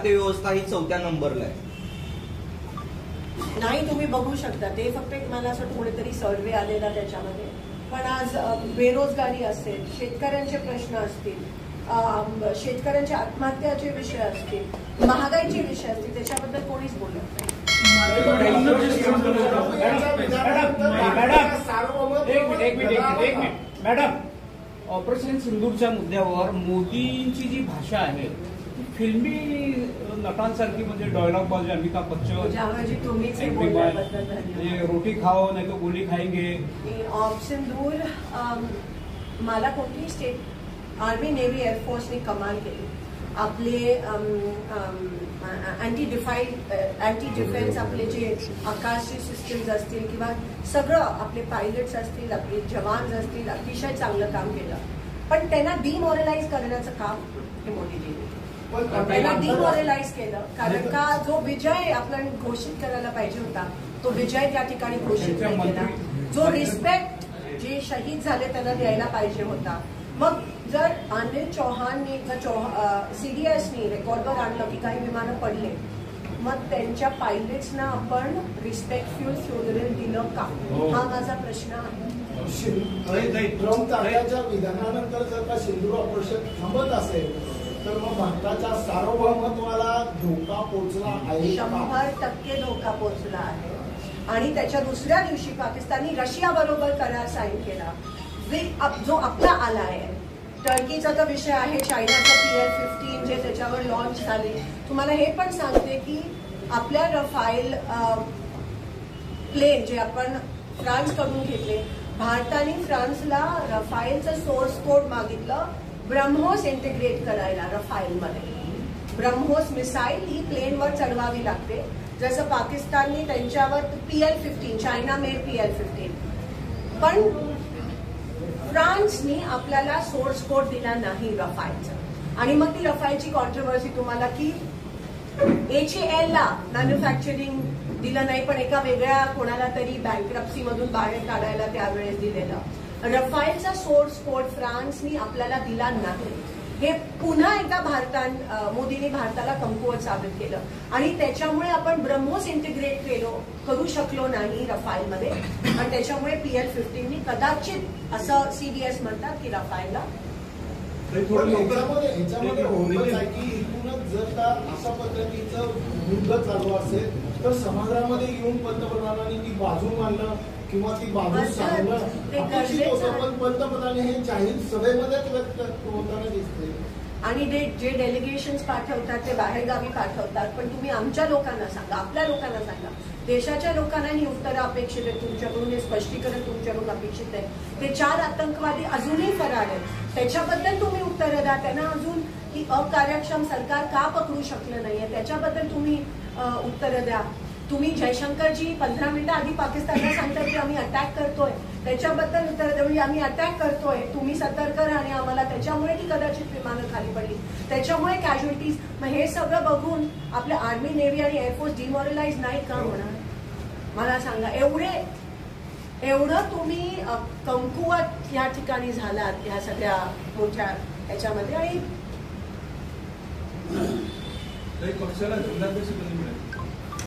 अर्थव्यवस्था ही 4थ्या नंबरला आहे. नाही, तुम्ही बघू शकता ते फक्त मला असं कुठेतरी सर्वे आलेला त्याच्यामध्ये. पण आज बेरोजगारी असेल, शेतकऱ्यांचे प्रश्न असतील, शेतकऱ्यांच्या आत्महत्याचे विषय असतील, महागाईचे विषय असतील, त्याच्याबद्दल कोणीच बोलत नाही. मॅडम, ऑपरेशन सिंदूरच्या मुद्द्यावर मोदींची जी भाषा आहे ती फिल्मी नटांसारखी, म्हणजे डायलॉग बाजू अमिताभ बच्चन, तुम्हीच रोटी खाओ नाही तो गोली खाएंगे. सिंदूर मला कोणतीही स्टेट आर्मी, नेव्ही, एअरफोर्सने कमाल केली. आपले अँटी डिफेन्स आपले जे आकाशची सिस्टीम्स असतील किंवा सगळं आपले पायलट्स असतील, आपले जवान असतील, अतिशय चांगलं काम केलं. पण त्यांना डिमॉरलाइज करण्याचं काम हे मोदीजींनी त्यांना डिमॉरलाइज केलं. कारण का जो विजय आपण घोषित करायला पाहिजे होता तो विजय त्या ठिकाणी घोषित नाही केला. जो रिस्पेक्ट जे शहीद झाले त्यांना द्यायला पाहिजे होता. मग जर अनिल चौहाननी सीडीएसनी रेकॉर्डवर आणलं की काही विमानं पडले, मग त्यांच्या पायलट्सना आपण रिस्पेक्टफुल फ्युनरल दिलं का, हा माझा प्रश्न आहे. ट्रम्प तात्याच्या विधानानंतर जर का सिंदूर ऑपरेशन थांबत असेल तर मग भारताच्या सार्वभौमत्वाला धोका पोहोचला आहे. 100% धोका पोहोचला आहे. आणि त्याच्या दुसऱ्या दिवशी पाकिस्ताननी रशिया बरोबर करार साईन केला, जो आपला आला आहे. टर्कीचा तर विषय आहे, चायनाचं PL-15 जे त्याच्यावर लॉन्च झाले. तुम्हाला हे पण सांगते की आपल्या रफाईल प्लेन जे आपण फ्रान्सकडून घेतले, भारताने फ्रान्सला रफाईलचं सोर्स कोड मागितलं ब्रह्मोस इंटिग्रेट करायला. रफाईलमध्ये ब्रह्मोस मिसाईल ही प्लेनवर चढवावी लागते, जसं पाकिस्तानने त्यांच्यावर PL-15 चायना मेड PL-15. पण फ्रान्सनी आपल्याला सोर्स कोड दिला नाही रफाईलचा. आणि मग ती रफाईलची कॉन्ट्रोवर्सी तुम्हाला की HAL ला मॅन्युफॅक्चरिंग दिलं नाही, पण एका वेगळ्या कोणाला तरी बँक्रप्सी मधून बाहेर काढायला त्यावेळेस दिलेलं. रफाईलचा सोर्स कोड फ्रान्सनी आपल्याला दिला नाही. हे पुन्हा एकदा मोदींनी भारताला कमकुवत साबित केलं. आणि त्याच्यामुळे आपण ब्रह्मोस इंटिग्रेट करू शकलो नाही रफाईलमध्ये. आणि त्याच्यामुळे PL-15नी कदाचित असं CDS म्हणतात की रफाईलला ह्याच्यामध्ये होतच आहे की इथूनच जर का अशा पद्धतीचं युद्ध चालू असेल तर समाजामध्ये येऊन पंतप्रधानांनी ती बाजू मांडणं किंवा ती बाजू सांगणं अपेक्षित होतं. पण पंतप्रधान हे जाहीर सभेमध्येच व्यक्त होताना दिसते. आणि जे डेलिगेशन्स पाठवतात ते बाहेरगावी पाठवतात. पण तुम्ही आमच्या लोकांना सांगा, आपल्या लोकांना सांगा, देशाच्या लोकांना ही उत्तरं अपेक्षित आहेत तुमच्याकडून, हे स्पष्टीकरण तुमच्याकडून अपेक्षित आहे. ते 4 आतंकवादी अजूनही फरार आहेत, त्याच्याबद्दल तुम्ही उत्तरं द्या. त्यांना अजून ही अकार्यक्षम सरकार का पकडू शकलं नाहीये त्याच्याबद्दल तुम्ही उत्तरं द्या. तुम्ही जयशंकरजी 15 मिनिटं आधी पाकिस्तानला सांगतात की आम्ही अटॅक करतोय, त्याच्याबद्दल उत्तर द्या. म्हणजे आम्ही अटॅक करतोय, तुम्ही सतर्क राहा. आणि आम्हाला त्याच्यामुळे ती कदाचित विमानं खाली पडली, त्याच्यामुळे कॅज्युअलिटीज. मग हे सगळं बघून आपल्या आर्मी, नेव्ही आणि एअरफोर्स डिमॉरलाइज नाही का होणार, मला सांगा. एवढं तुम्ही कमकुवत या ठिकाणी झालात ह्या सगळ्या मोठ्या ह्याच्यामध्ये. आणि पक्षाला जिल्हाध्यक्ष